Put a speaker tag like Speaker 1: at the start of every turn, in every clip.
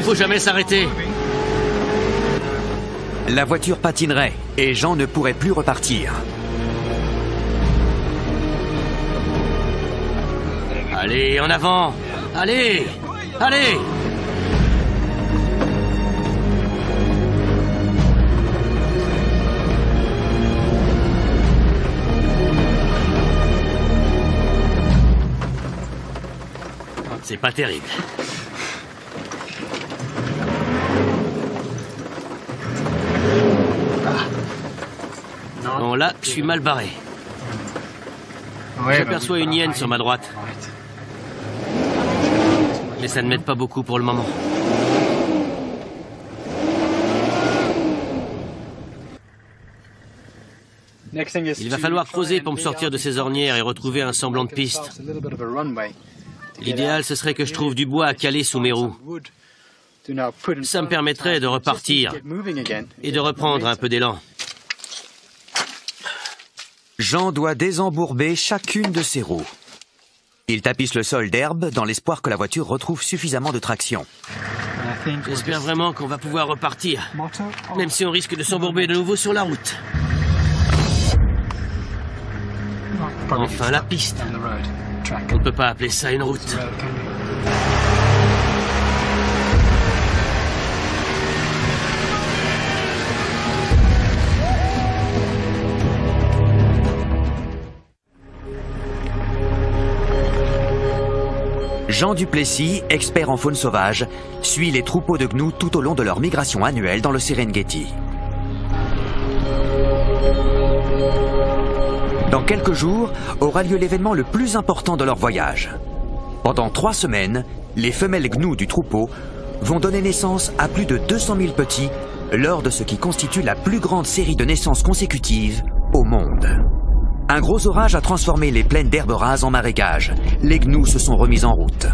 Speaker 1: faut jamais s'arrêter.
Speaker 2: La voiture patinerait et Jean ne pourrait plus repartir.
Speaker 1: Allez, en avant! Allez! Allez! C'est pas terrible. Bon, là, je suis mal barré. J'aperçois une hyène sur ma droite. Mais ça ne m'aide pas beaucoup pour le moment. Il va falloir creuser pour me sortir de ces ornières et retrouver un semblant de piste. L'idéal, ce serait que je trouve du bois à caler sous mes roues. Ça me permettrait de repartir et de reprendre un peu d'élan.
Speaker 2: Jean doit désembourber chacune de ses roues. Il tapisse le sol d'herbe dans l'espoir que la voiture retrouve suffisamment de traction.
Speaker 1: J'espère vraiment qu'on va pouvoir repartir, même si on risque de s'embourber de nouveau sur la route. Enfin, la piste. On ne peut pas appeler ça une route.
Speaker 2: Jean Duplessis, expert en faune sauvage, suit les troupeaux de gnous tout au long de leur migration annuelle dans le Serengeti. Dans quelques jours, aura lieu l'événement le plus important de leur voyage. Pendant 3 semaines, les femelles gnous du troupeau vont donner naissance à plus de 200 000 petits lors de ce qui constitue la plus grande série de naissances consécutives au monde. Un gros orage a transformé les plaines d'herbes rases en marécages. Les gnous se sont remis en route.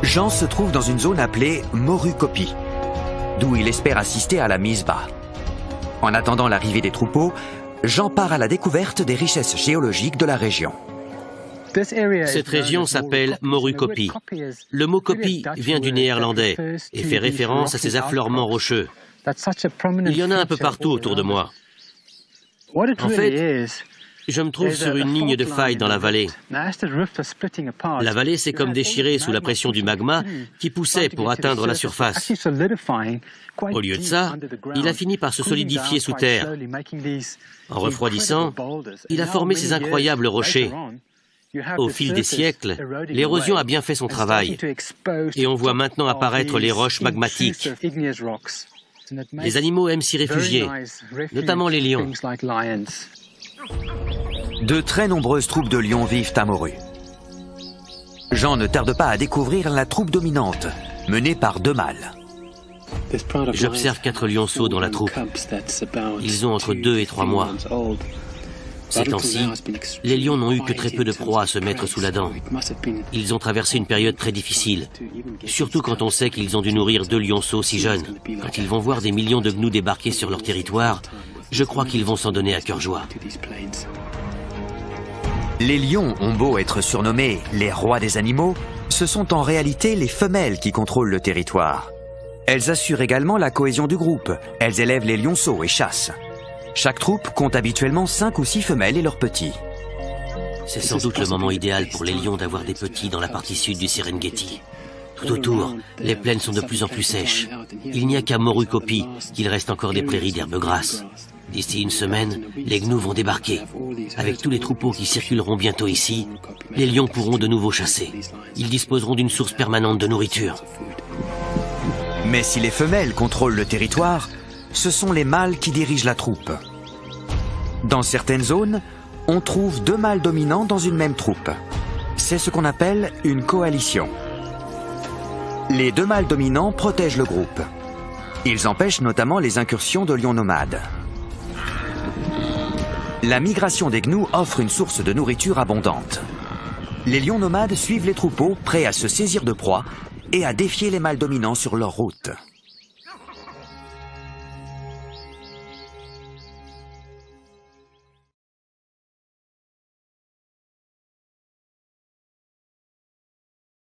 Speaker 2: Jean se trouve dans une zone appelée Morukopi, d'où il espère assister à la mise bas. En attendant l'arrivée des troupeaux, Jean part à la découverte des richesses géologiques de la région.
Speaker 1: Cette région s'appelle Morukopi. Le mot kopi vient du néerlandais et fait référence à ces affleurements rocheux. Il y en a un peu partout autour de moi. En fait, je me trouve sur une ligne de faille dans la vallée. La vallée s'est comme déchirée sous la pression du magma qui poussait pour atteindre la surface. Au lieu de ça, il a fini par se solidifier sous terre. En refroidissant, il a formé ces incroyables rochers. Au fil des siècles, l'érosion a bien fait son travail. Et on voit maintenant apparaître les roches magmatiques. Les animaux aiment s'y réfugier, notamment les lions.
Speaker 2: De très nombreuses troupes de lions vivent à Moru. Jean ne tarde pas à découvrir la troupe dominante, menée par 2 mâles.
Speaker 1: J'observe 4 lionceaux dans la troupe. Ils ont entre 2 et 3 mois. Ces temps-ci, les lions n'ont eu que très peu de proies à se mettre sous la dent. Ils ont traversé une période très difficile, surtout quand on sait qu'ils ont dû nourrir 2 lionceaux si jeunes. Quand ils vont voir des millions de gnous débarquer sur leur territoire, je crois qu'ils vont s'en donner à cœur joie.
Speaker 2: Les lions ont beau être surnommés les rois des animaux, ce sont en réalité les femelles qui contrôlent le territoire. Elles assurent également la cohésion du groupe. Elles élèvent les lionceaux et chassent. Chaque troupe compte habituellement 5 ou 6 femelles et leurs petits.
Speaker 1: C'est sans doute le moment idéal pour les lions d'avoir des petits dans la partie sud du Serengeti. Tout autour, les plaines sont de plus en plus sèches. Il n'y a qu'à Morukopi qu'il reste encore des prairies d'herbes grasses. D'ici une semaine, les gnous vont débarquer. Avec tous les troupeaux qui circuleront bientôt ici, les lions pourront de nouveau chasser. Ils disposeront d'une source permanente de nourriture.
Speaker 2: Mais si les femelles contrôlent le territoire, ce sont les mâles qui dirigent la troupe. Dans certaines zones, on trouve 2 mâles dominants dans une même troupe. C'est ce qu'on appelle une coalition. Les 2 mâles dominants protègent le groupe. Ils empêchent notamment les incursions de lions nomades. La migration des gnous offre une source de nourriture abondante. Les lions nomades suivent les troupeaux, prêts à se saisir de proies et à défier les mâles dominants sur leur route.